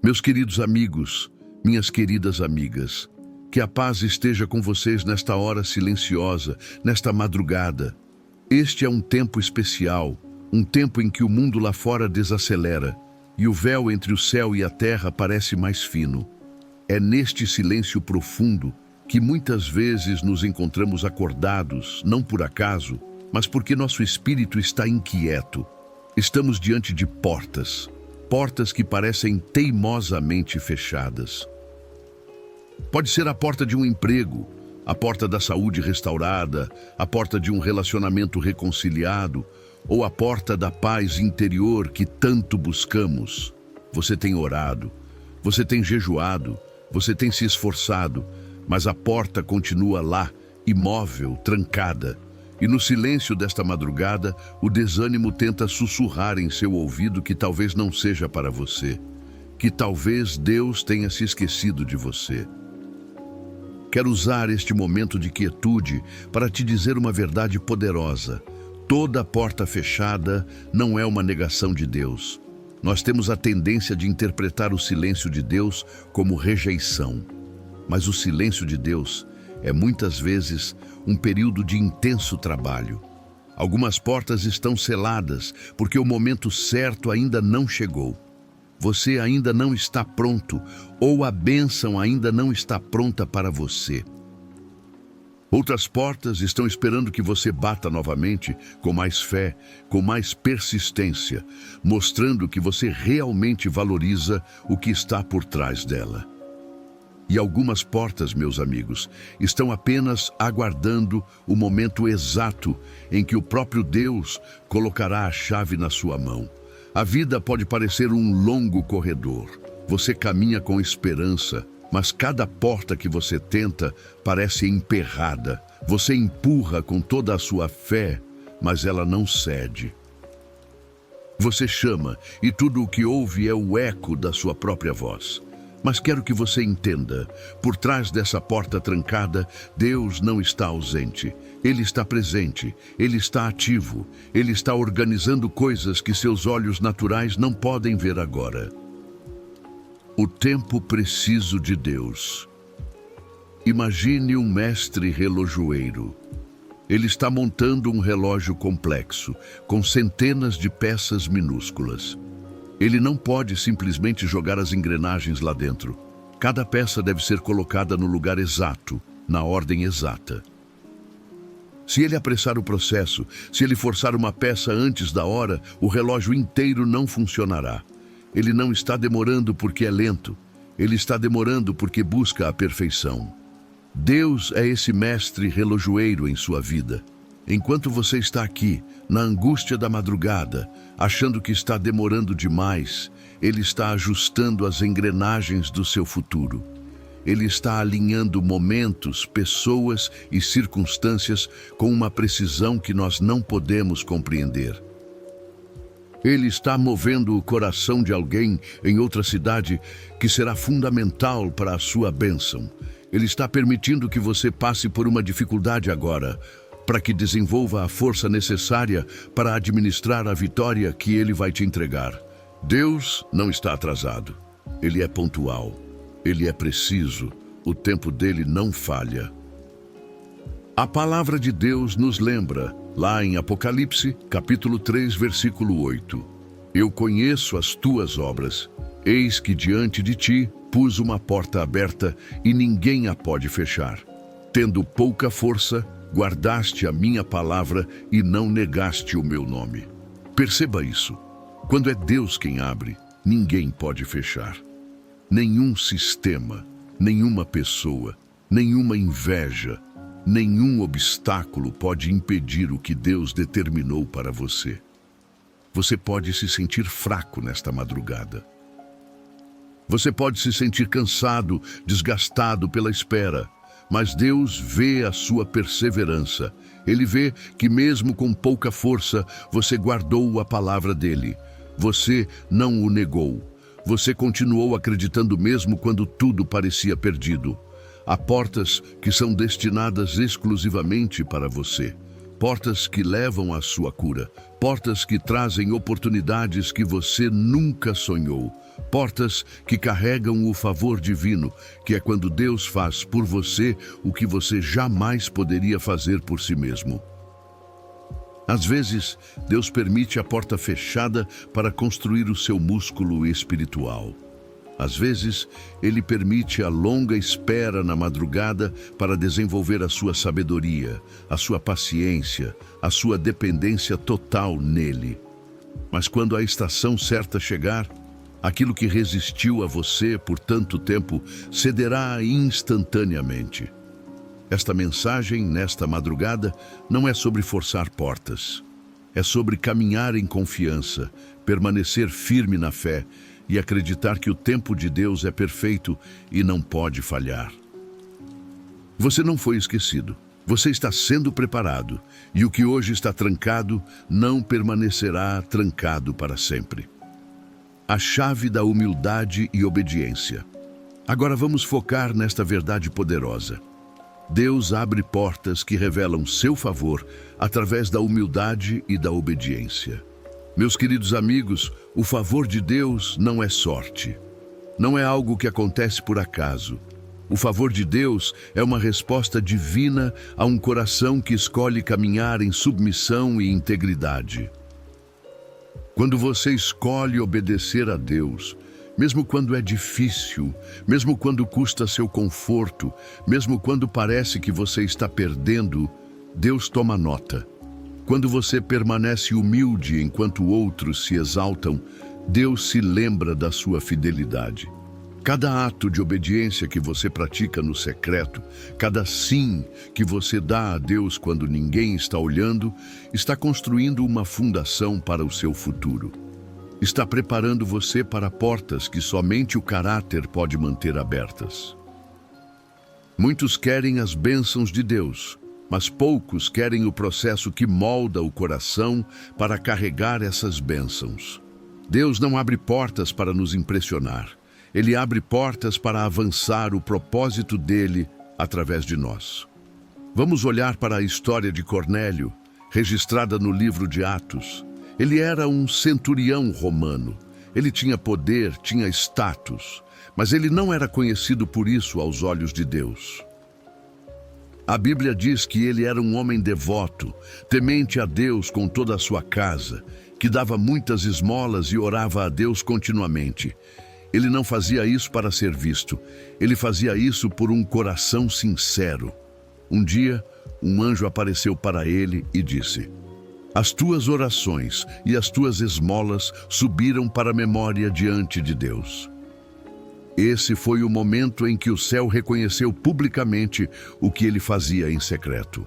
Meus queridos amigos, minhas queridas amigas, que a paz esteja com vocês nesta hora silenciosa, nesta madrugada. Este é um tempo especial, um tempo em que o mundo lá fora desacelera e o véu entre o céu e a terra parece mais fino. É neste silêncio profundo que muitas vezes nos encontramos acordados, não por acaso, mas porque nosso espírito está inquieto. Estamos diante de portas que parecem teimosamente fechadas. Pode ser a porta de um emprego, a porta da saúde restaurada, a porta de um relacionamento reconciliado, ou a porta da paz interior que tanto buscamos. Você tem orado, você tem jejuado, você tem se esforçado, mas a porta continua lá, imóvel, trancada. E no silêncio desta madrugada, o desânimo tenta sussurrar em seu ouvido que talvez não seja para você, que talvez Deus tenha se esquecido de você. Quero usar este momento de quietude para te dizer uma verdade poderosa. Toda porta fechada não é uma negação de Deus. Nós temos a tendência de interpretar o silêncio de Deus como rejeição. Mas o silêncio de Deus é muitas vezes um período de intenso trabalho. Algumas portas estão seladas porque o momento certo ainda não chegou. Você ainda não está pronto, ou a bênção ainda não está pronta para você. Outras portas estão esperando que você bata novamente, com mais fé, com mais persistência, mostrando que você realmente valoriza o que está por trás dela. E algumas portas, meus amigos, estão apenas aguardando o momento exato em que o próprio Deus colocará a chave na sua mão. A vida pode parecer um longo corredor. Você caminha com esperança, mas cada porta que você tenta parece emperrada. Você empurra com toda a sua fé, mas ela não cede. Você chama e tudo o que ouve é o eco da sua própria voz. Mas quero que você entenda, por trás dessa porta trancada, Deus não está ausente. Ele está presente, Ele está ativo, Ele está organizando coisas que seus olhos naturais não podem ver agora. O tempo preciso de Deus. Imagine um mestre relojoeiro. Ele está montando um relógio complexo, com centenas de peças minúsculas. Ele não pode simplesmente jogar as engrenagens lá dentro. Cada peça deve ser colocada no lugar exato, na ordem exata. Se ele apressar o processo, se ele forçar uma peça antes da hora, o relógio inteiro não funcionará. Ele não está demorando porque é lento. Ele está demorando porque busca a perfeição. Deus é esse mestre relojoeiro em sua vida. Enquanto você está aqui, na angústia da madrugada, achando que está demorando demais, Ele está ajustando as engrenagens do seu futuro. Ele está alinhando momentos, pessoas e circunstâncias com uma precisão que nós não podemos compreender. Ele está movendo o coração de alguém em outra cidade que será fundamental para a sua bênção. Ele está permitindo que você passe por uma dificuldade agora, para que desenvolva a força necessária para administrar a vitória que Ele vai te entregar. Deus não está atrasado. Ele é pontual. Ele é preciso. O tempo dele não falha. A palavra de Deus nos lembra, lá em Apocalipse, capítulo 3, versículo 8. Eu conheço as tuas obras. Eis que diante de ti pus uma porta aberta e ninguém a pode fechar. Tendo pouca força, guardaste a minha palavra e não negaste o meu nome. Perceba isso. Quando é Deus quem abre, ninguém pode fechar. Nenhum sistema, nenhuma pessoa, nenhuma inveja, nenhum obstáculo pode impedir o que Deus determinou para você. Você pode se sentir fraco nesta madrugada. Você pode se sentir cansado, desgastado pela espera. Mas Deus vê a sua perseverança. Ele vê que mesmo com pouca força, você guardou a palavra dele. Você não o negou. Você continuou acreditando mesmo quando tudo parecia perdido. Há portas que são destinadas exclusivamente para você. portas que levam à sua cura, portas que trazem oportunidades que você nunca sonhou, portas que carregam o favor divino, que é quando Deus faz por você o que você jamais poderia fazer por si mesmo. Às vezes, Deus permite a porta fechada para construir o seu músculo espiritual. Às vezes, Ele permite a longa espera na madrugada para desenvolver a sua sabedoria, a sua paciência, a sua dependência total nele. Mas quando a estação certa chegar, aquilo que resistiu a você por tanto tempo cederá instantaneamente. Esta mensagem, nesta madrugada, não é sobre forçar portas. É sobre caminhar em confiança, permanecer firme na fé e acreditar que o tempo de Deus é perfeito e não pode falhar. Você não foi esquecido. Você está sendo preparado, e o que hoje está trancado não permanecerá trancado para sempre. A chave da humildade e obediência. Agora vamos focar nesta verdade poderosa. Deus abre portas que revelam seu favor através da humildade e da obediência. Meus queridos amigos, o favor de Deus não é sorte. Não é algo que acontece por acaso. O favor de Deus é uma resposta divina a um coração que escolhe caminhar em submissão e integridade. Quando você escolhe obedecer a Deus, mesmo quando é difícil, mesmo quando custa seu conforto, mesmo quando parece que você está perdendo, Deus toma nota. Quando você permanece humilde enquanto outros se exaltam, Deus se lembra da sua fidelidade. Cada ato de obediência que você pratica no secreto, cada sim que você dá a Deus quando ninguém está olhando, está construindo uma fundação para o seu futuro. Está preparando você para portas que somente o caráter pode manter abertas. Muitos querem as bênçãos de Deus, mas poucos querem o processo que molda o coração para carregar essas bênçãos. Deus não abre portas para nos impressionar. Ele abre portas para avançar o propósito dele através de nós. Vamos olhar para a história de Cornélio, registrada no livro de Atos. Ele era um centurião romano. Ele tinha poder, tinha status, mas ele não era conhecido por isso aos olhos de Deus. A Bíblia diz que ele era um homem devoto, temente a Deus com toda a sua casa, que dava muitas esmolas e orava a Deus continuamente. Ele não fazia isso para ser visto, ele fazia isso por um coração sincero. Um dia, um anjo apareceu para ele e disse: "As tuas orações e as tuas esmolas subiram para a memória diante de Deus." Esse foi o momento em que o céu reconheceu publicamente o que ele fazia em secreto.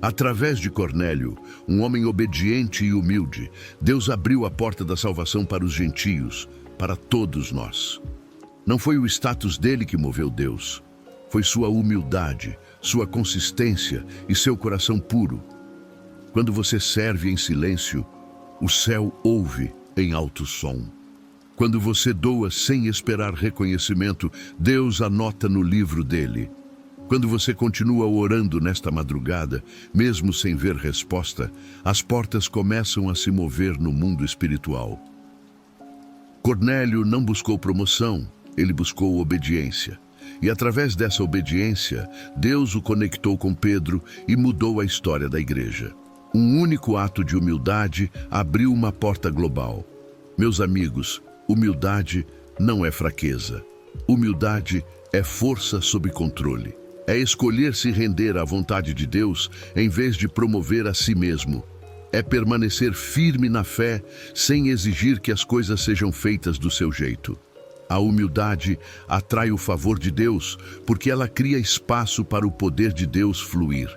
Através de Cornélio, um homem obediente e humilde, Deus abriu a porta da salvação para os gentios, para todos nós. Não foi o status dele que moveu Deus, foi sua humildade, sua consistência e seu coração puro. Quando você serve em silêncio, o céu ouve em alto som. Quando você doa sem esperar reconhecimento, Deus anota no livro dele. Quando você continua orando nesta madrugada, mesmo sem ver resposta, as portas começam a se mover no mundo espiritual. Cornélio não buscou promoção, ele buscou obediência. E através dessa obediência, Deus o conectou com Pedro e mudou a história da igreja. Um único ato de humildade abriu uma porta global. Meus amigos, humildade não é fraqueza. Humildade é força sob controle. É escolher se render à vontade de Deus em vez de promover a si mesmo. É permanecer firme na fé sem exigir que as coisas sejam feitas do seu jeito. A humildade atrai o favor de Deus porque ela cria espaço para o poder de Deus fluir.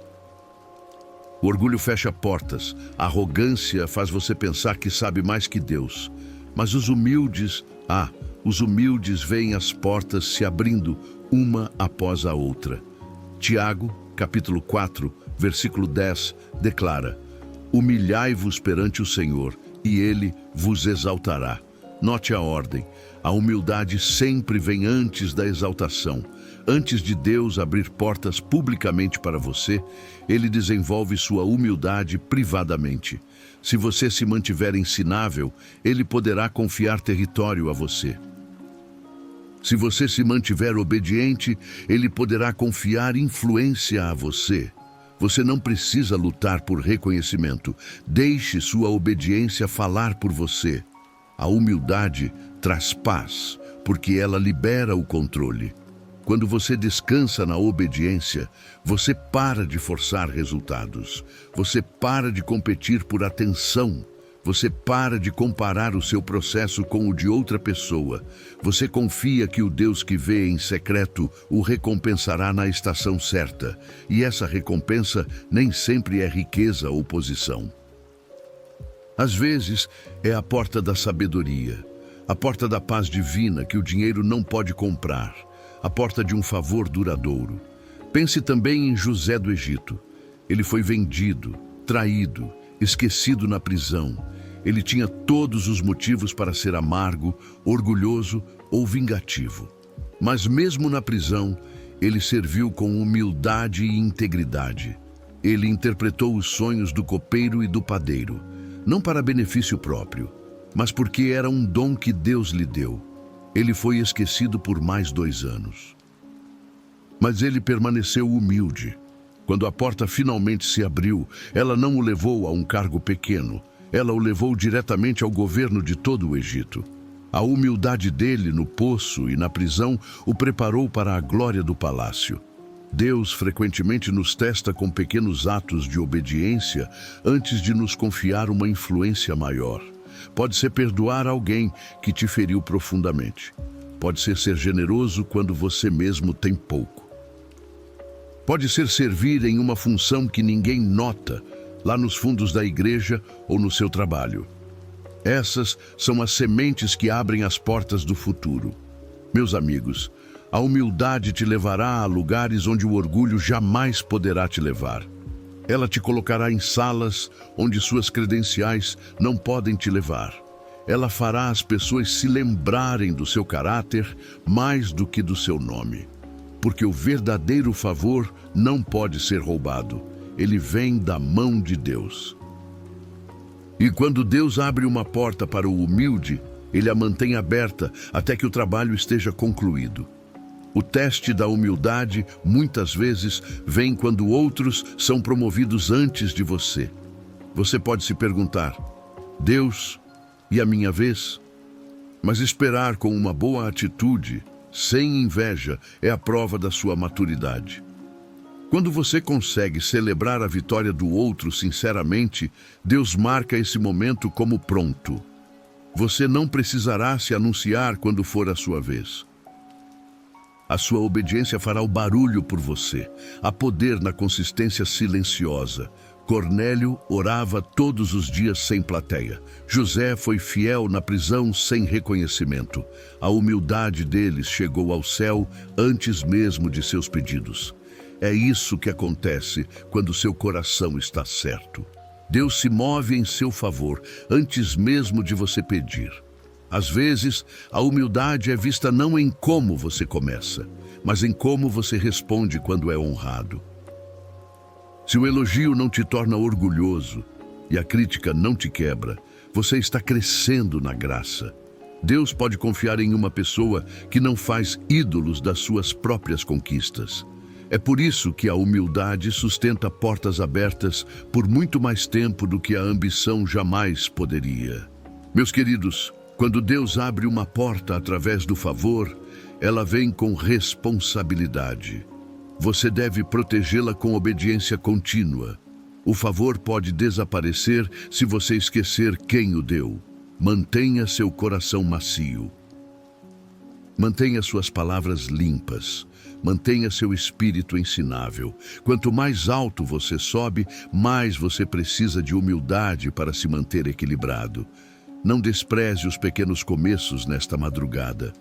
O orgulho fecha portas, a arrogância faz você pensar que sabe mais que Deus. Mas os humildes veem as portas se abrindo uma após a outra. Tiago, capítulo 4, versículo 10, declara: "Humilhai-vos perante o Senhor, e Ele vos exaltará. Note a ordem. A humildade sempre vem antes da exaltação. Antes de Deus abrir portas publicamente para você, Ele desenvolve sua humildade privadamente. Se você se mantiver ensinável, Ele poderá confiar território a você. Se você se mantiver obediente, Ele poderá confiar influência a você. Você não precisa lutar por reconhecimento. Deixe sua obediência falar por você. A humildade traz paz, porque ela libera o controle. Quando você descansa na obediência, você para de forçar resultados. Você para de competir por atenção. Você para de comparar o seu processo com o de outra pessoa. Você confia que o Deus que vê em secreto o recompensará na estação certa. E essa recompensa nem sempre é riqueza ou posição. Às vezes, é a porta da sabedoria, a porta da paz divina que o dinheiro não pode comprar, a porta de um favor duradouro. Pense também em José do Egito. Ele foi vendido, traído, esquecido na prisão. Ele tinha todos os motivos para ser amargo, orgulhoso ou vingativo. Mas mesmo na prisão, ele serviu com humildade e integridade. Ele interpretou os sonhos do copeiro e do padeiro, não para benefício próprio, mas porque era um dom que Deus lhe deu. Ele foi esquecido por mais 2 anos. Mas ele permaneceu humilde. Quando a porta finalmente se abriu, ela não o levou a um cargo pequeno. Ela o levou diretamente ao governo de todo o Egito. A humildade dele no poço e na prisão o preparou para a glória do palácio. Deus frequentemente nos testa com pequenos atos de obediência antes de nos confiar uma influência maior. Pode ser perdoar alguém que te feriu profundamente. Pode ser generoso quando você mesmo tem pouco. Pode ser servir em uma função que ninguém nota, lá nos fundos da igreja ou no seu trabalho. Essas são as sementes que abrem as portas do futuro. Meus amigos, a humildade te levará a lugares onde o orgulho jamais poderá te levar. Ela te colocará em salas onde suas credenciais não podem te levar. Ela fará as pessoas se lembrarem do seu caráter mais do que do seu nome. Porque o verdadeiro favor não pode ser roubado. Ele vem da mão de Deus. E quando Deus abre uma porta para o humilde, Ele a mantém aberta até que o trabalho esteja concluído. O teste da humildade, muitas vezes, vem quando outros são promovidos antes de você. Você pode se perguntar: Deus, e a minha vez? Mas esperar com uma boa atitude, sem inveja, é a prova da sua maturidade. Quando você consegue celebrar a vitória do outro sinceramente, Deus marca esse momento como pronto. Você não precisará se anunciar quando for a sua vez. A sua obediência fará o barulho por você. Há poder na consistência silenciosa. Cornélio orava todos os dias sem plateia. José foi fiel na prisão sem reconhecimento. A humildade deles chegou ao céu antes mesmo de seus pedidos. É isso que acontece quando seu coração está certo. Deus se move em seu favor antes mesmo de você pedir. Às vezes, a humildade é vista não em como você começa, mas em como você responde quando é honrado. Se o elogio não te torna orgulhoso e a crítica não te quebra, você está crescendo na graça. Deus pode confiar em uma pessoa que não faz ídolos das suas próprias conquistas. É por isso que a humildade sustenta portas abertas por muito mais tempo do que a ambição jamais poderia. Meus queridos, quando Deus abre uma porta através do favor, ela vem com responsabilidade. Você deve protegê-la com obediência contínua. O favor pode desaparecer se você esquecer quem o deu. Mantenha seu coração macio. Mantenha suas palavras limpas. Mantenha seu espírito ensinável. Quanto mais alto você sobe, mais você precisa de humildade para se manter equilibrado. Não despreze os pequenos começos nesta madrugada.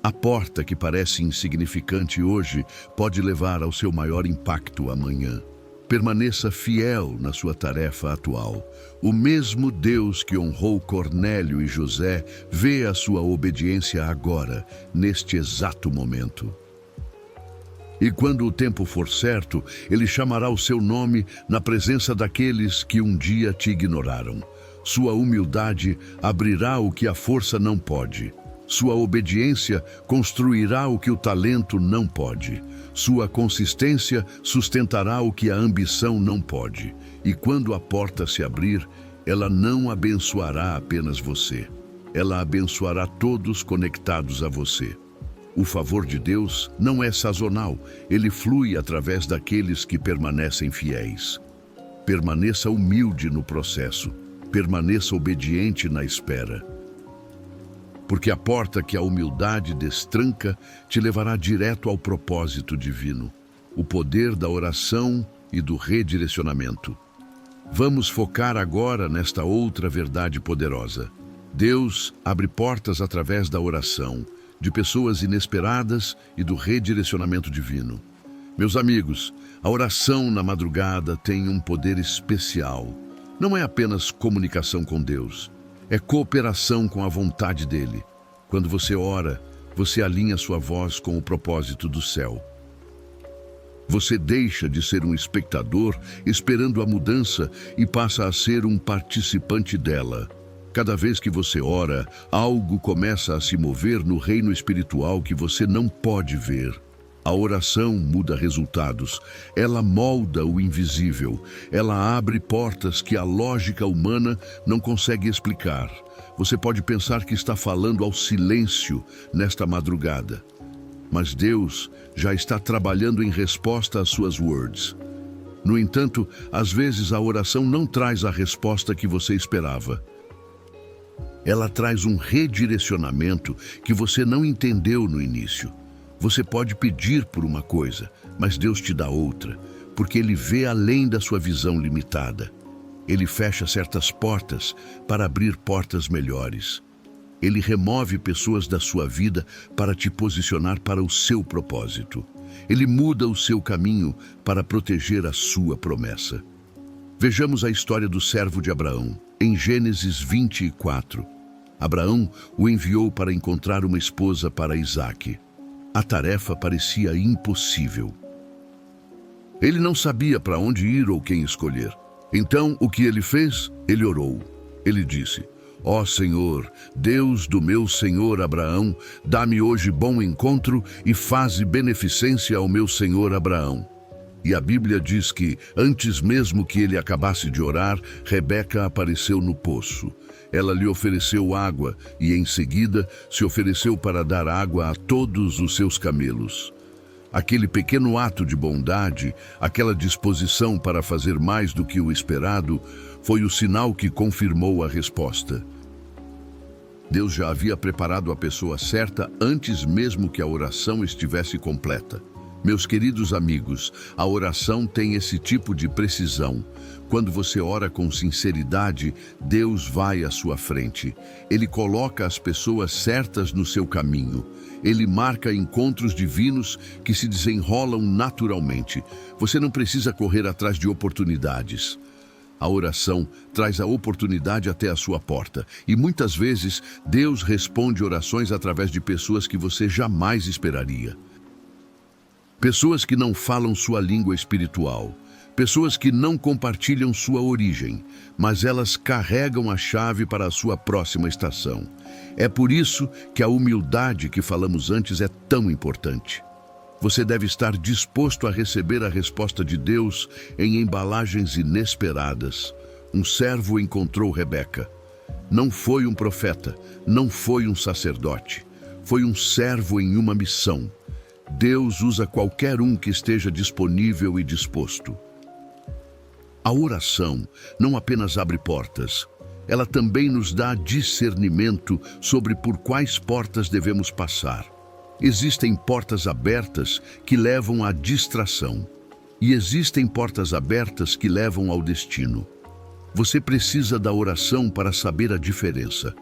A porta que parece insignificante hoje pode levar ao seu maior impacto amanhã. Permaneça fiel na sua tarefa atual. O mesmo Deus que honrou Cornélio e José vê a sua obediência agora, neste exato momento. E quando o tempo for certo, ele chamará o seu nome na presença daqueles que um dia te ignoraram. Sua humildade abrirá o que a força não pode. Sua obediência construirá o que o talento não pode. Sua consistência sustentará o que a ambição não pode. E quando a porta se abrir, ela não abençoará apenas você. Ela abençoará todos conectados a você. O favor de Deus não é sazonal, ele flui através daqueles que permanecem fiéis. Permaneça humilde no processo, permaneça obediente na espera. Porque a porta que a humildade destranca te levará direto ao propósito divino, o poder da oração e do redirecionamento. Vamos focar agora nesta outra verdade poderosa. Deus abre portas através da oração, de pessoas inesperadas e do redirecionamento divino. Meus amigos, a oração na madrugada tem um poder especial. Não é apenas comunicação com Deus, é cooperação com a vontade dele. Quando você ora, você alinha sua voz com o propósito do céu. Você deixa de ser um espectador esperando a mudança e passa a ser um participante dela. Cada vez que você ora, algo começa a se mover no reino espiritual que você não pode ver. A oração muda resultados, ela molda o invisível, ela abre portas que a lógica humana não consegue explicar. Você pode pensar que está falando ao silêncio nesta madrugada, mas Deus já está trabalhando em resposta às suas words. No entanto, às vezes a oração não traz a resposta que você esperava. Ela traz um redirecionamento que você não entendeu no início. Você pode pedir por uma coisa, mas Deus te dá outra, porque Ele vê além da sua visão limitada. Ele fecha certas portas para abrir portas melhores. Ele remove pessoas da sua vida para te posicionar para o seu propósito. Ele muda o seu caminho para proteger a sua promessa. Vejamos a história do servo de Abraão, em Gênesis 24. Abraão o enviou para encontrar uma esposa para Isaque. A tarefa parecia impossível. Ele não sabia para onde ir ou quem escolher. Então, o que ele fez? Ele orou. Ele disse: Ó Senhor, Deus do meu senhor Abraão, dá-me hoje bom encontro e faze beneficência ao meu senhor Abraão. E a Bíblia diz que, antes mesmo que ele acabasse de orar, Rebeca apareceu no poço. Ela lhe ofereceu água e, em seguida, se ofereceu para dar água a todos os seus camelos. Aquele pequeno ato de bondade, aquela disposição para fazer mais do que o esperado, foi o sinal que confirmou a resposta. Deus já havia preparado a pessoa certa antes mesmo que a oração estivesse completa. Meus queridos amigos, a oração tem esse tipo de precisão. Quando você ora com sinceridade, Deus vai à sua frente. Ele coloca as pessoas certas no seu caminho. Ele marca encontros divinos que se desenrolam naturalmente. Você não precisa correr atrás de oportunidades. A oração traz a oportunidade até a sua porta. E muitas vezes, Deus responde orações através de pessoas que você jamais esperaria. Pessoas que não falam sua língua espiritual. Pessoas que não compartilham sua origem, mas elas carregam a chave para a sua próxima estação. É por isso que a humildade que falamos antes é tão importante. Você deve estar disposto a receber a resposta de Deus em embalagens inesperadas. Um servo encontrou Rebeca. Não foi um profeta, não foi um sacerdote. Foi um servo em uma missão. Deus usa qualquer um que esteja disponível e disposto. A oração não apenas abre portas, ela também nos dá discernimento sobre por quais portas devemos passar. Existem portas abertas que levam à distração, e existem portas abertas que levam ao destino. Você precisa da oração para saber a diferença.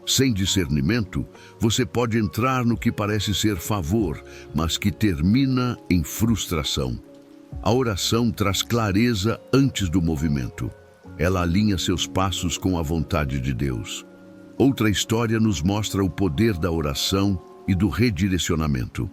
Sem discernimento, você pode entrar no que parece ser favor, mas que termina em frustração. A oração traz clareza antes do movimento. Ela alinha seus passos com a vontade de Deus. Outra história nos mostra o poder da oração e do redirecionamento.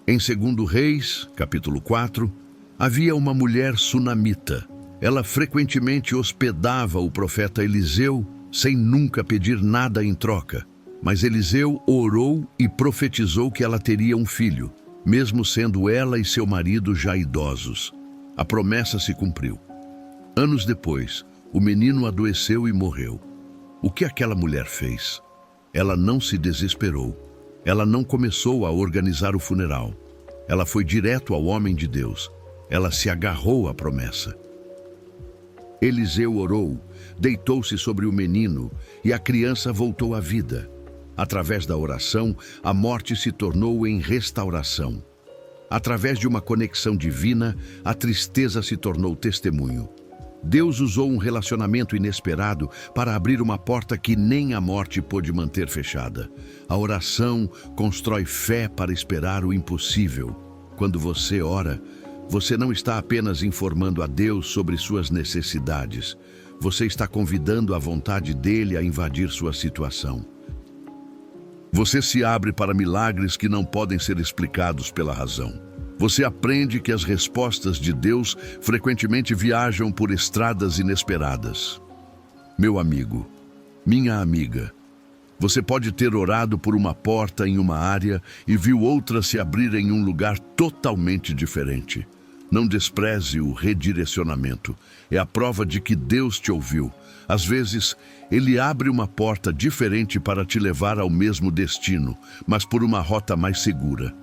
Em 2 Reis, capítulo 4, havia uma mulher sunamita. Ela frequentemente hospedava o profeta Eliseu sem nunca pedir nada em troca. Mas Eliseu orou e profetizou que ela teria um filho, mesmo sendo ela e seu marido já idosos. A promessa se cumpriu. Anos depois, o menino adoeceu e morreu. O que aquela mulher fez? Ela não se desesperou. Ela não começou a organizar o funeral. Ela foi direto ao homem de Deus. Ela se agarrou à promessa. Eliseu orou, deitou-se sobre o menino e a criança voltou à vida. Através da oração, a morte se tornou em restauração. Através de uma conexão divina, a tristeza se tornou testemunho. Deus usou um relacionamento inesperado para abrir uma porta que nem a morte pôde manter fechada. A oração constrói fé para esperar o impossível. Quando você ora, você não está apenas informando a Deus sobre suas necessidades. Você está convidando a vontade dele a invadir sua situação. Você se abre para milagres que não podem ser explicados pela razão. Você aprende que as respostas de Deus frequentemente viajam por estradas inesperadas. Meu amigo, minha amiga, você pode ter orado por uma porta em uma área e viu outra se abrir em um lugar totalmente diferente. Não despreze o redirecionamento. É a prova de que Deus te ouviu. Às vezes, Ele abre uma porta diferente para te levar ao mesmo destino, mas por uma rota mais segura.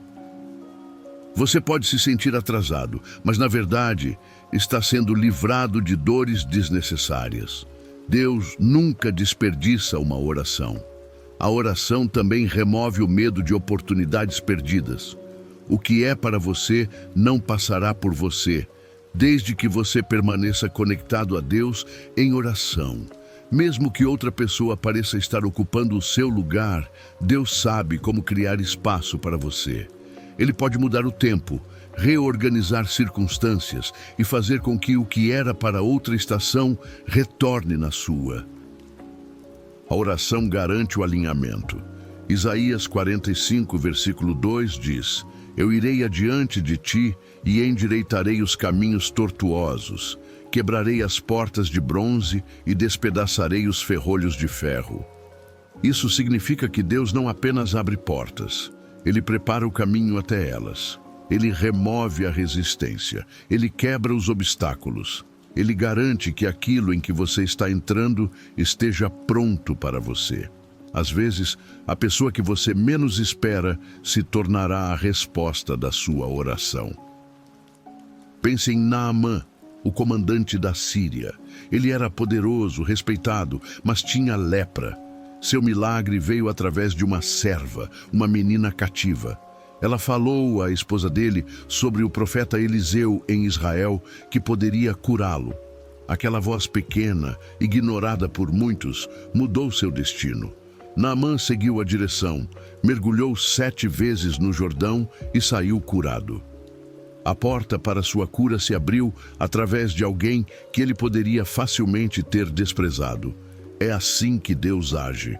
Você pode se sentir atrasado, mas na verdade está sendo livrado de dores desnecessárias. Deus nunca desperdiça uma oração. A oração também remove o medo de oportunidades perdidas. O que é para você não passará por você, desde que você permaneça conectado a Deus em oração. Mesmo que outra pessoa pareça estar ocupando o seu lugar, Deus sabe como criar espaço para você. Ele pode mudar o tempo, reorganizar circunstâncias e fazer com que o que era para outra estação retorne na sua. A oração garante o alinhamento. Isaías 45, versículo 2 diz: Eu irei adiante de ti e endireitarei os caminhos tortuosos. Quebrarei as portas de bronze e despedaçarei os ferrolhos de ferro. Isso significa que Deus não apenas abre portas. Ele prepara o caminho até elas. Ele remove a resistência. Ele quebra os obstáculos. Ele garante que aquilo em que você está entrando esteja pronto para você. Às vezes, a pessoa que você menos espera se tornará a resposta da sua oração. Pense em Naamã, o comandante da Síria. Ele era poderoso, respeitado, mas tinha lepra. Seu milagre veio através de uma serva, uma menina cativa. Ela falou à esposa dele sobre o profeta Eliseu em Israel, que poderia curá-lo. Aquela voz pequena, ignorada por muitos, mudou seu destino. Naamã seguiu a direção, mergulhou 7 vezes no Jordão e saiu curado. A porta para sua cura se abriu através de alguém que ele poderia facilmente ter desprezado. É assim que Deus age.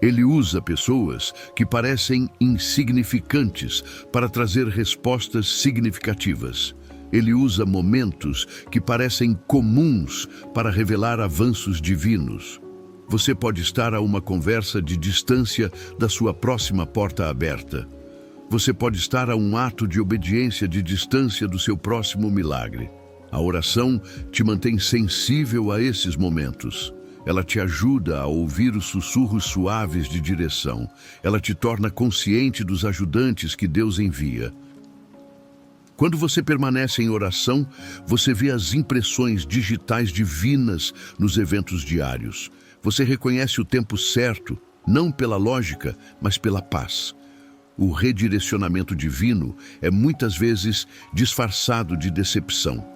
Ele usa pessoas que parecem insignificantes para trazer respostas significativas. Ele usa momentos que parecem comuns para revelar avanços divinos. Você pode estar a uma conversa de distância da sua próxima porta aberta. Você pode estar a um ato de obediência de distância do seu próximo milagre. A oração te mantém sensível a esses momentos. Ela te ajuda a ouvir os sussurros suaves de direção. Ela te torna consciente dos ajudantes que Deus envia. Quando você permanece em oração, você vê as impressões digitais divinas nos eventos diários. Você reconhece o tempo certo, não pela lógica, mas pela paz. O redirecionamento divino é muitas vezes disfarçado de decepção.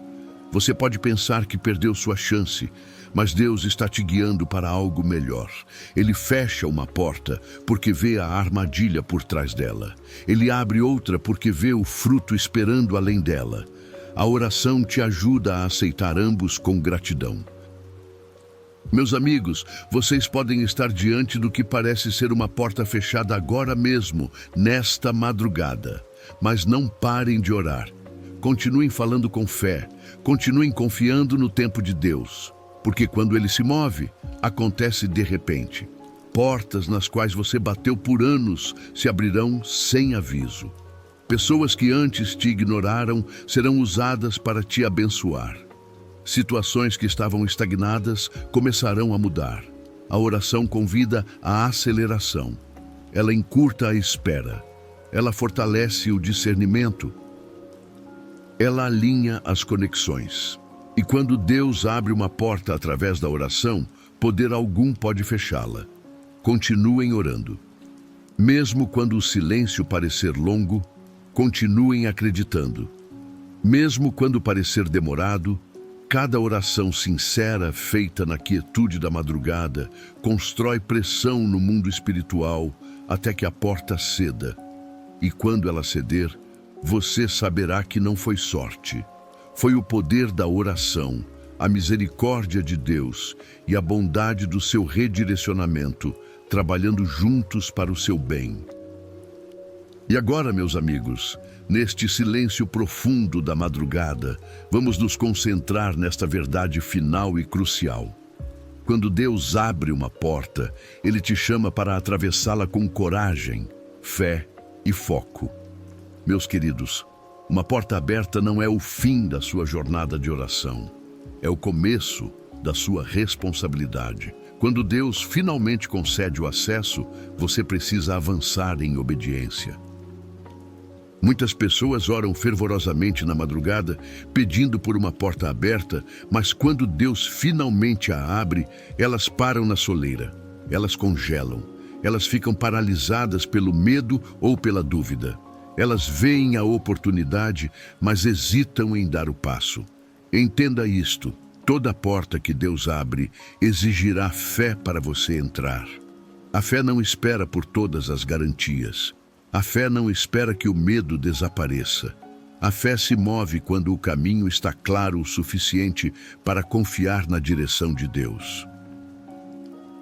Você pode pensar que perdeu sua chance, mas Deus está te guiando para algo melhor. Ele fecha uma porta porque vê a armadilha por trás dela. Ele abre outra porque vê o fruto esperando além dela. A oração te ajuda a aceitar ambos com gratidão. Meus amigos, vocês podem estar diante do que parece ser uma porta fechada agora mesmo, nesta madrugada. Mas não parem de orar. Continuem falando com fé. Continuem confiando no tempo de Deus. Porque quando Ele se move, acontece de repente. Portas nas quais você bateu por anos se abrirão sem aviso. Pessoas que antes te ignoraram serão usadas para te abençoar. Situações que estavam estagnadas começarão a mudar. A oração convida à aceleração. Ela encurta a espera. Ela fortalece o discernimento. Ela alinha as conexões. E quando Deus abre uma porta através da oração, poder algum pode fechá-la. Continuem orando. Mesmo quando o silêncio parecer longo, continuem acreditando. Mesmo quando parecer demorado, cada oração sincera feita na quietude da madrugada constrói pressão no mundo espiritual até que a porta ceda. E quando ela ceder, você saberá que não foi sorte. Foi o poder da oração, a misericórdia de Deus e a bondade do seu redirecionamento, trabalhando juntos para o seu bem. E agora, meus amigos, neste silêncio profundo da madrugada, vamos nos concentrar nesta verdade final e crucial. Quando Deus abre uma porta, Ele te chama para atravessá-la com coragem, fé e foco. Meus queridos, uma porta aberta não é o fim da sua jornada de oração. É o começo da sua responsabilidade. Quando Deus finalmente concede o acesso, você precisa avançar em obediência. Muitas pessoas oram fervorosamente na madrugada, pedindo por uma porta aberta, mas quando Deus finalmente a abre, elas param na soleira. Elas congelam. Elas ficam paralisadas pelo medo ou pela dúvida. Elas veem a oportunidade, mas hesitam em dar o passo. Entenda isto: toda porta que Deus abre exigirá fé para você entrar. A fé não espera por todas as garantias. A fé não espera que o medo desapareça. A fé se move quando o caminho está claro o suficiente para confiar na direção de Deus.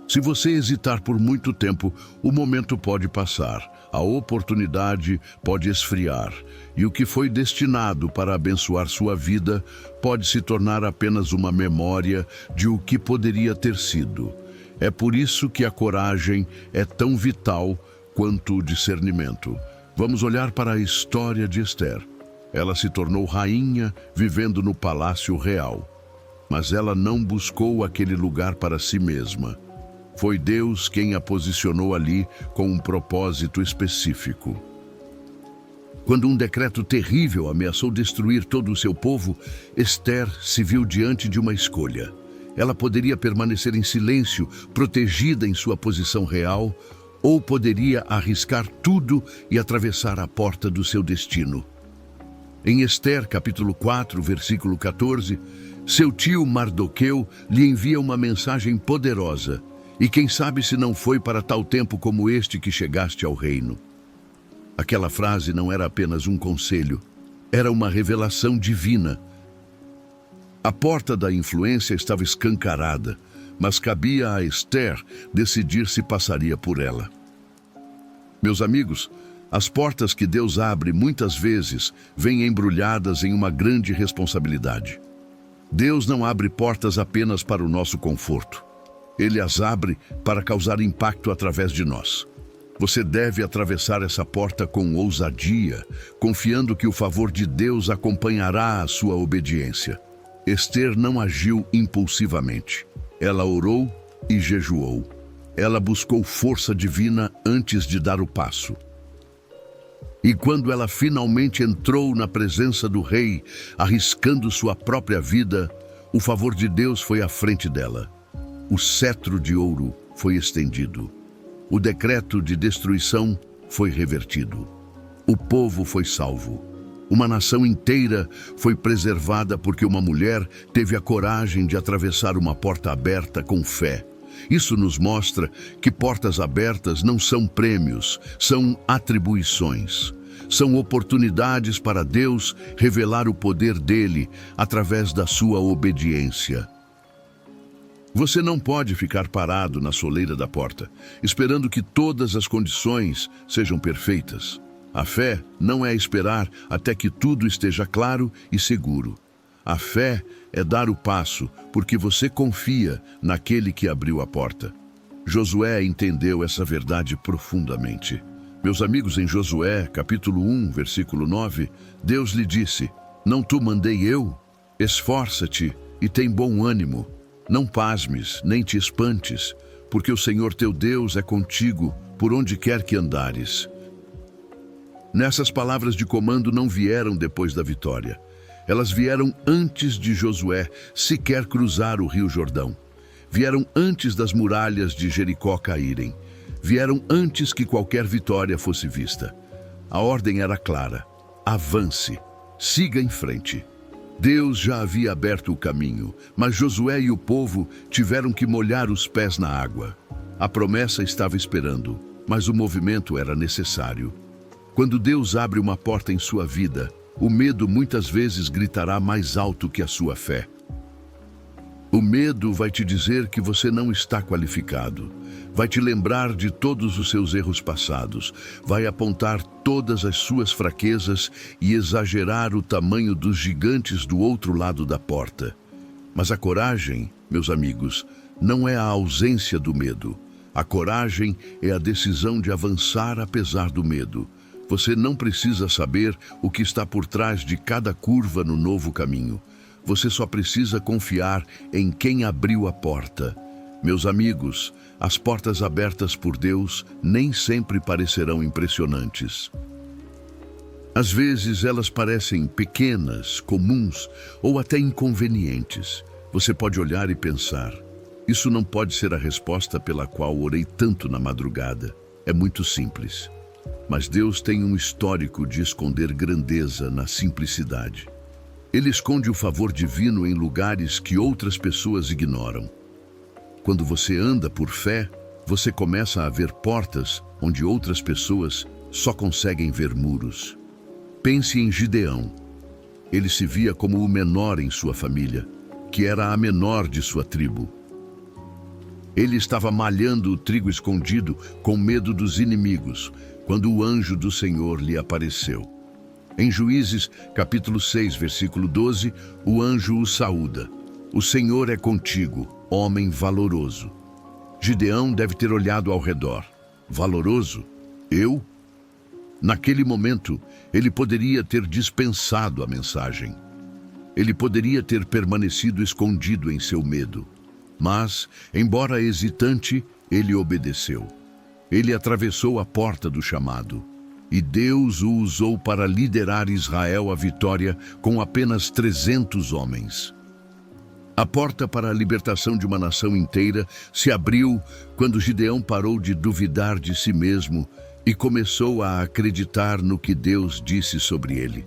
Se você hesitar por muito tempo, o momento pode passar, a oportunidade pode esfriar, e o que foi destinado para abençoar sua vida pode se tornar apenas uma memória de o que poderia ter sido. É por isso que a coragem é tão vital quanto o discernimento. Vamos olhar para a história de Esther. Ela se tornou rainha vivendo no palácio real. Mas ela não buscou aquele lugar para si mesma. Foi Deus quem a posicionou ali com um propósito específico. Quando um decreto terrível ameaçou destruir todo o seu povo, Esther se viu diante de uma escolha. Ela poderia permanecer em silêncio, protegida em sua posição real, ou poderia arriscar tudo e atravessar a porta do seu destino. Em Esther, capítulo 4, versículo 14, seu tio Mardoqueu lhe envia uma mensagem poderosa. E quem sabe se não foi para tal tempo como este que chegaste ao reino. Aquela frase não era apenas um conselho, era uma revelação divina. A porta da influência estava escancarada, mas cabia a Esther decidir se passaria por ela. Meus amigos, as portas que Deus abre muitas vezes vêm embrulhadas em uma grande responsabilidade. Deus não abre portas apenas para o nosso conforto. Ele as abre para causar impacto através de nós. Você deve atravessar essa porta com ousadia, confiando que o favor de Deus acompanhará a sua obediência. Esther não agiu impulsivamente. Ela orou e jejuou. Ela buscou força divina antes de dar o passo. E quando ela finalmente entrou na presença do rei, arriscando sua própria vida, o favor de Deus foi à frente dela. O cetro de ouro foi estendido. O decreto de destruição foi revertido. O povo foi salvo. Uma nação inteira foi preservada porque uma mulher teve a coragem de atravessar uma porta aberta com fé. Isso nos mostra que portas abertas não são prêmios, são atribuições. São oportunidades para Deus revelar o poder dele através da sua obediência. Você não pode ficar parado na soleira da porta, esperando que todas as condições sejam perfeitas. A fé não é esperar até que tudo esteja claro e seguro. A fé é dar o passo, porque você confia naquele que abriu a porta. Josué entendeu essa verdade profundamente. Meus amigos, em Josué, capítulo 1, versículo 9, Deus lhe disse: "Não tu mandei eu? Esforça-te e tem bom ânimo. Não pasmes, nem te espantes, porque o Senhor teu Deus é contigo por onde quer que andares." Nessas palavras de comando não vieram depois da vitória. Elas vieram antes de Josué sequer cruzar o rio Jordão. Vieram antes das muralhas de Jericó caírem. Vieram antes que qualquer vitória fosse vista. A ordem era clara: avance, siga em frente. Deus já havia aberto o caminho, mas Josué e o povo tiveram que molhar os pés na água. A promessa estava esperando, mas o movimento era necessário. Quando Deus abre uma porta em sua vida, o medo muitas vezes gritará mais alto que a sua fé. O medo vai te dizer que você não está qualificado. Vai te lembrar de todos os seus erros passados. Vai apontar todas as suas fraquezas e exagerar o tamanho dos gigantes do outro lado da porta. Mas a coragem, meus amigos, não é a ausência do medo. A coragem é a decisão de avançar apesar do medo. Você não precisa saber o que está por trás de cada curva no novo caminho. Você só precisa confiar em quem abriu a porta. Meus amigos, as portas abertas por Deus nem sempre parecerão impressionantes. Às vezes elas parecem pequenas, comuns ou até inconvenientes. Você pode olhar e pensar: isso não pode ser a resposta pela qual orei tanto na madrugada. É muito simples. Mas Deus tem um histórico de esconder grandeza na simplicidade. Ele esconde o favor divino em lugares que outras pessoas ignoram. Quando você anda por fé, você começa a ver portas onde outras pessoas só conseguem ver muros. Pense em Gideão. Ele se via como o menor em sua família, que era a menor de sua tribo. Ele estava malhando o trigo escondido com medo dos inimigos, quando o anjo do Senhor lhe apareceu. Em Juízes, capítulo 6, versículo 12, o anjo o saúda: "O Senhor é contigo, homem valoroso." Gideão deve ter olhado ao redor. Valoroso? Eu? Naquele momento, ele poderia ter dispensado a mensagem. Ele poderia ter permanecido escondido em seu medo. Mas, embora hesitante, ele obedeceu. Ele atravessou a porta do chamado. E Deus o usou para liderar Israel à vitória com apenas 300 homens. A porta para a libertação de uma nação inteira se abriu quando Gideão parou de duvidar de si mesmo e começou a acreditar no que Deus disse sobre ele.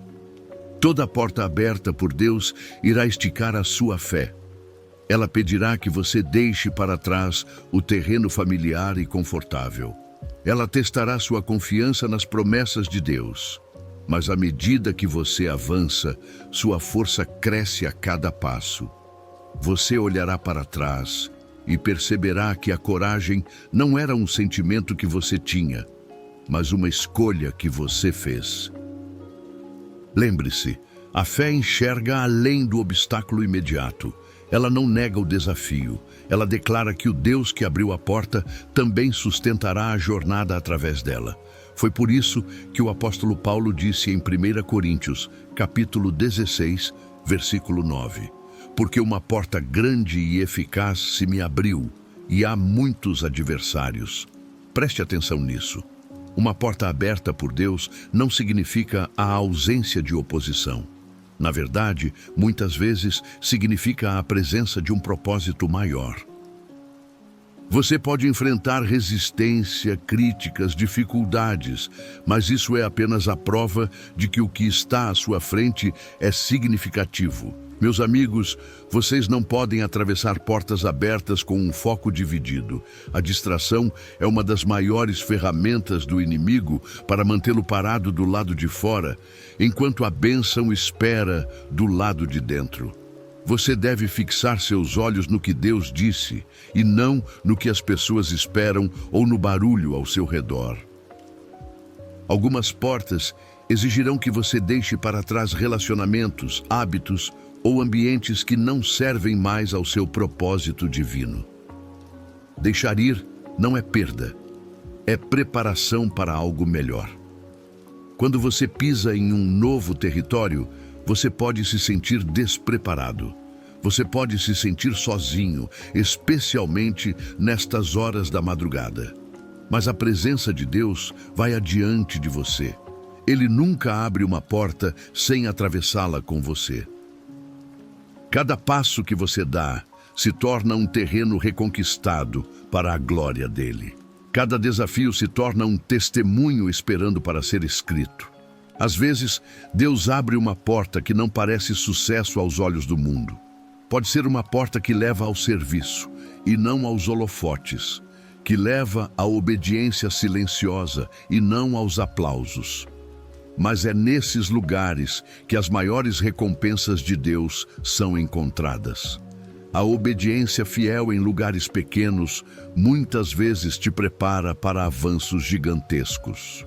Toda porta aberta por Deus irá esticar a sua fé. Ela pedirá que você deixe para trás o terreno familiar e confortável. Ela testará sua confiança nas promessas de Deus. Mas à medida que você avança, sua força cresce a cada passo. Você olhará para trás e perceberá que a coragem não era um sentimento que você tinha, mas uma escolha que você fez. Lembre-se, a fé enxerga além do obstáculo imediato. Ela não nega o desafio. Ela declara que o Deus que abriu a porta também sustentará a jornada através dela. Foi por isso que o apóstolo Paulo disse em 1 Coríntios, capítulo 16, versículo 9: "Porque uma porta grande e eficaz se me abriu, e há muitos adversários." Preste atenção nisso. Uma porta aberta por Deus não significa a ausência de oposição. Na verdade, muitas vezes significa a presença de um propósito maior. Você pode enfrentar resistência, críticas, dificuldades, mas isso é apenas a prova de que o que está à sua frente é significativo. Meus amigos, vocês não podem atravessar portas abertas com um foco dividido. A distração é uma das maiores ferramentas do inimigo para mantê-lo parado do lado de fora, enquanto a bênção espera do lado de dentro. Você deve fixar seus olhos no que Deus disse e não no que as pessoas esperam ou no barulho ao seu redor. Algumas portas exigirão que você deixe para trás relacionamentos, hábitos ou ambientes que não servem mais ao seu propósito divino. Deixar ir não é perda, é preparação para algo melhor. Quando você pisa em um novo território, você pode se sentir despreparado. Você pode se sentir sozinho, especialmente nestas horas da madrugada. Mas a presença de Deus vai adiante de você. Ele nunca abre uma porta sem atravessá-la com você. Cada passo que você dá se torna um terreno reconquistado para a glória dele. Cada desafio se torna um testemunho esperando para ser escrito. Às vezes, Deus abre uma porta que não parece sucesso aos olhos do mundo. Pode ser uma porta que leva ao serviço e não aos holofotes, que leva à obediência silenciosa e não aos aplausos. Mas é nesses lugares que as maiores recompensas de Deus são encontradas. A obediência fiel em lugares pequenos muitas vezes te prepara para avanços gigantescos.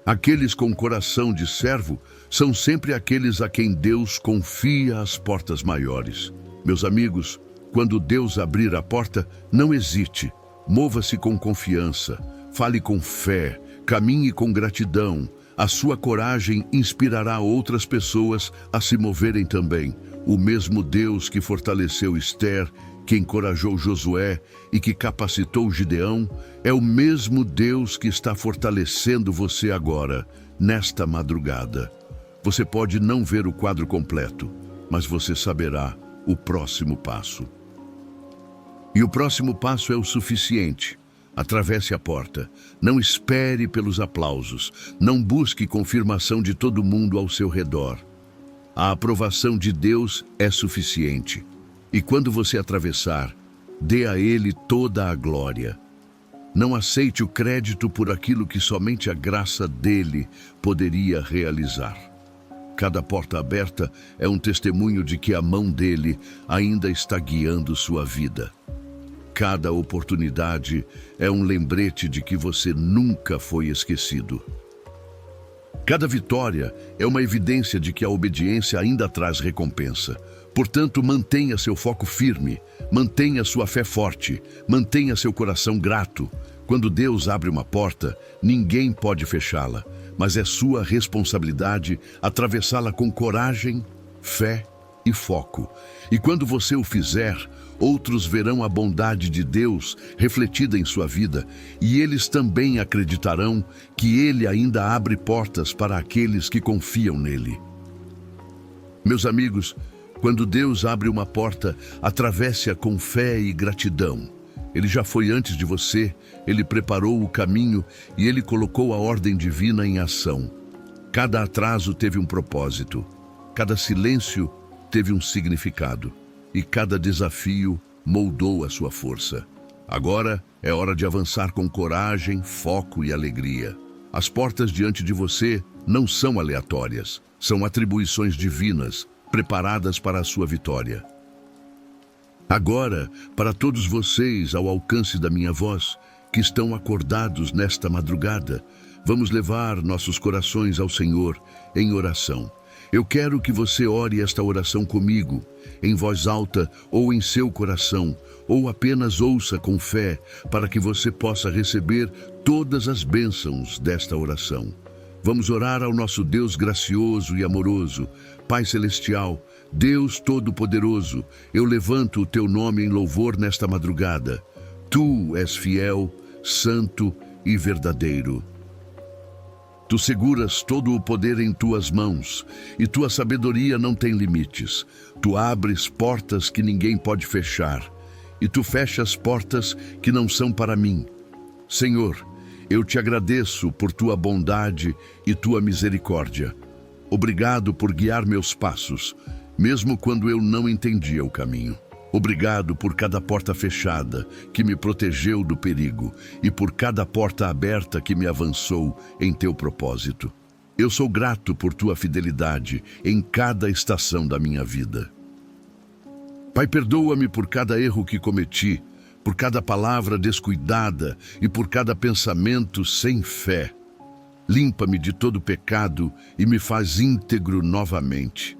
Aqueles com coração de servo são sempre aqueles a quem Deus confia as portas maiores. Meus amigos, quando Deus abrir a porta, não hesite, mova-se com confiança, fale com fé, caminhe com gratidão. A sua coragem inspirará outras pessoas a se moverem também. O mesmo Deus que fortaleceu Esther, que encorajou Josué e que capacitou Gideão, é o mesmo Deus que está fortalecendo você agora, nesta madrugada. Você pode não ver o quadro completo, mas você saberá o próximo passo. E o próximo passo é o suficiente. Atravesse a porta. Não espere pelos aplausos. Não busque confirmação de todo mundo ao seu redor. A aprovação de Deus é suficiente. E quando você atravessar, dê a Ele toda a glória. Não aceite o crédito por aquilo que somente a graça dele poderia realizar. Cada porta aberta é um testemunho de que a mão dele ainda está guiando sua vida. Cada oportunidade é um lembrete de que você nunca foi esquecido. Cada vitória é uma evidência de que a obediência ainda traz recompensa. Portanto, mantenha seu foco firme, mantenha sua fé forte, mantenha seu coração grato. Quando Deus abre uma porta, ninguém pode fechá-la, mas é sua responsabilidade atravessá-la com coragem, fé e foco. E quando você o fizer, outros verão a bondade de Deus refletida em sua vida, e eles também acreditarão que Ele ainda abre portas para aqueles que confiam nele. Meus amigos, quando Deus abre uma porta, atravesse-a com fé e gratidão. Ele já foi antes de você, Ele preparou o caminho e Ele colocou a ordem divina em ação. Cada atraso teve um propósito, cada silêncio teve um significado. E cada desafio moldou a sua força. Agora é hora de avançar com coragem, foco e alegria. As portas diante de você não são aleatórias, são atribuições divinas, preparadas para a sua vitória. Agora, para todos vocês ao alcance da minha voz, que estão acordados nesta madrugada, vamos levar nossos corações ao Senhor em oração. Eu quero que você ore esta oração comigo, em voz alta ou em seu coração, ou apenas ouça com fé, para que você possa receber todas as bênçãos desta oração. Vamos orar ao nosso Deus gracioso e amoroso, Pai Celestial, Deus Todo-Poderoso. Eu levanto o teu nome em louvor nesta madrugada. Tu és fiel, santo e verdadeiro. Tu seguras todo o poder em tuas mãos, e tua sabedoria não tem limites. Tu abres portas que ninguém pode fechar, e tu fechas portas que não são para mim. Senhor, eu te agradeço por tua bondade e tua misericórdia. Obrigado por guiar meus passos, mesmo quando eu não entendia o caminho. Obrigado por cada porta fechada que me protegeu do perigo e por cada porta aberta que me avançou em teu propósito. Eu sou grato por tua fidelidade em cada estação da minha vida. Pai, perdoa-me por cada erro que cometi, por cada palavra descuidada e por cada pensamento sem fé. Limpa-me de todo pecado e me faz íntegro novamente.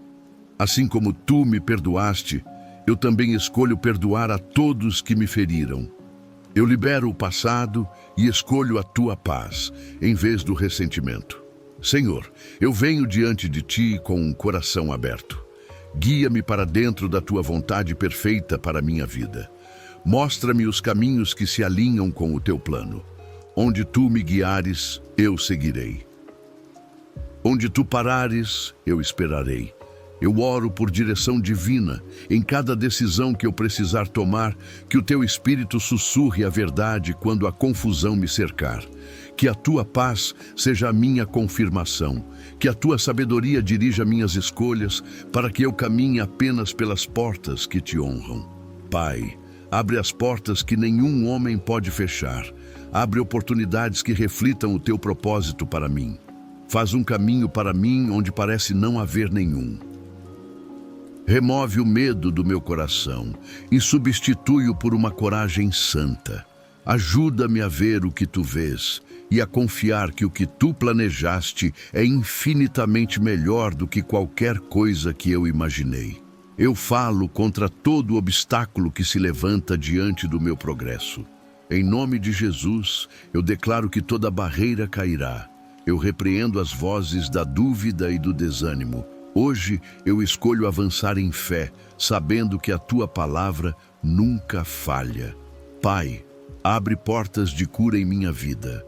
Assim como tu me perdoaste, eu também escolho perdoar a todos que me feriram. Eu libero o passado e escolho a tua paz, em vez do ressentimento. Senhor, eu venho diante de ti com um coração aberto. Guia-me para dentro da tua vontade perfeita para a minha vida. Mostra-me os caminhos que se alinham com o teu plano. Onde tu me guiares, eu seguirei. Onde tu parares, eu esperarei. Eu oro por direção divina em cada decisão que eu precisar tomar, que o teu Espírito sussurre a verdade quando a confusão me cercar. Que a tua paz seja a minha confirmação, que a tua sabedoria dirija minhas escolhas para que eu caminhe apenas pelas portas que te honram. Pai, abre as portas que nenhum homem pode fechar. Abre oportunidades que reflitam o teu propósito para mim. Faz um caminho para mim onde parece não haver nenhum. Remove o medo do meu coração e substitui-o por uma coragem santa. Ajuda-me a ver o que tu vês e a confiar que o que tu planejaste é infinitamente melhor do que qualquer coisa que eu imaginei. Eu falo contra todo obstáculo que se levanta diante do meu progresso. Em nome de Jesus, eu declaro que toda barreira cairá. Eu repreendo as vozes da dúvida e do desânimo. Hoje eu escolho avançar em fé, sabendo que a tua palavra nunca falha. Pai, abre portas de cura em minha vida.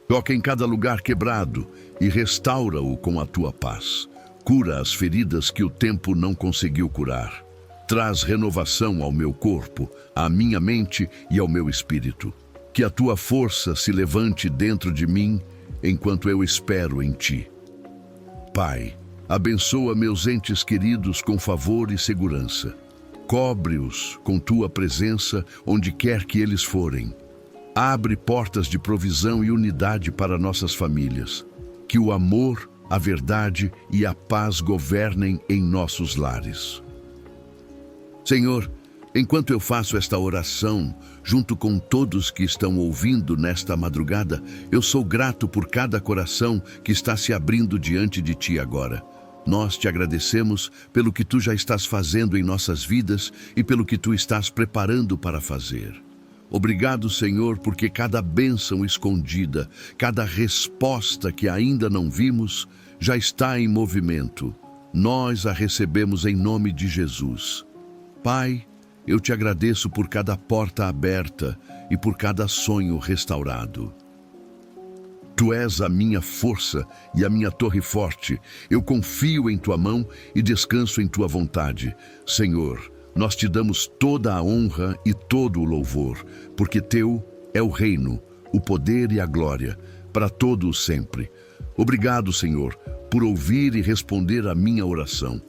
Toca em cada lugar quebrado e restaura-o com a tua paz. Cura as feridas que o tempo não conseguiu curar. Traz renovação ao meu corpo, à minha mente e ao meu espírito. Que a tua força se levante dentro de mim enquanto eu espero em ti. Pai, abençoa meus entes queridos com favor e segurança. Cobre-os com tua presença onde quer que eles forem. Abre portas de provisão e unidade para nossas famílias. Que o amor, a verdade e a paz governem em nossos lares. Senhor, enquanto eu faço esta oração, junto com todos que estão ouvindo nesta madrugada, eu sou grato por cada coração que está se abrindo diante de ti agora. Nós te agradecemos pelo que tu já estás fazendo em nossas vidas e pelo que tu estás preparando para fazer. Obrigado, Senhor, porque cada bênção escondida, cada resposta que ainda não vimos, já está em movimento. Nós a recebemos em nome de Jesus. Pai, eu te agradeço por cada porta aberta e por cada sonho restaurado. Tu és a minha força e a minha torre forte. Eu confio em tua mão e descanso em tua vontade. Senhor, nós te damos toda a honra e todo o louvor, porque teu é o reino, o poder e a glória, para todo o sempre. Obrigado, Senhor, por ouvir e responder a minha oração.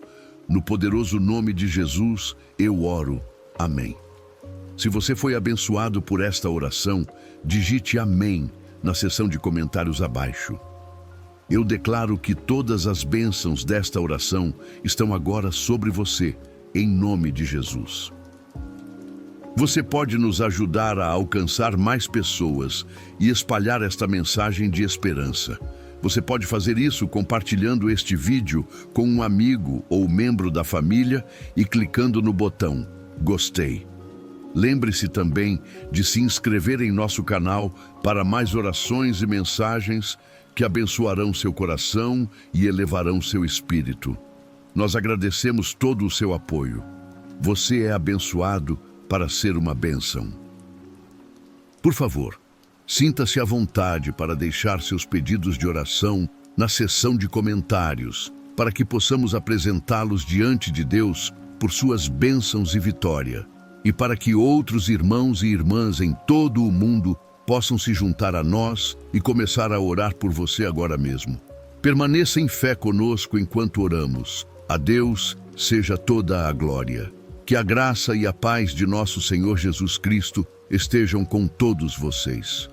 No poderoso nome de Jesus, eu oro. Amém. Se você foi abençoado por esta oração, digite amém na seção de comentários abaixo. Eu declaro que todas as bênçãos desta oração estão agora sobre você, em nome de Jesus. Você pode nos ajudar a alcançar mais pessoas e espalhar esta mensagem de esperança. Você pode fazer isso compartilhando este vídeo com um amigo ou membro da família e clicando no botão Gostei. Lembre-se também de se inscrever em nosso canal para mais orações e mensagens que abençoarão seu coração e elevarão seu espírito. Nós agradecemos todo o seu apoio. Você é abençoado para ser uma bênção. Por favor, sinta-se à vontade para deixar seus pedidos de oração na seção de comentários, para que possamos apresentá-los diante de Deus por suas bênçãos e vitória. e para que outros irmãos e irmãs em todo o mundo possam se juntar a nós e começar a orar por você agora mesmo. Permaneça em fé conosco enquanto oramos. A Deus seja toda a glória. Que a graça e a paz de nosso Senhor Jesus Cristo estejam com todos vocês.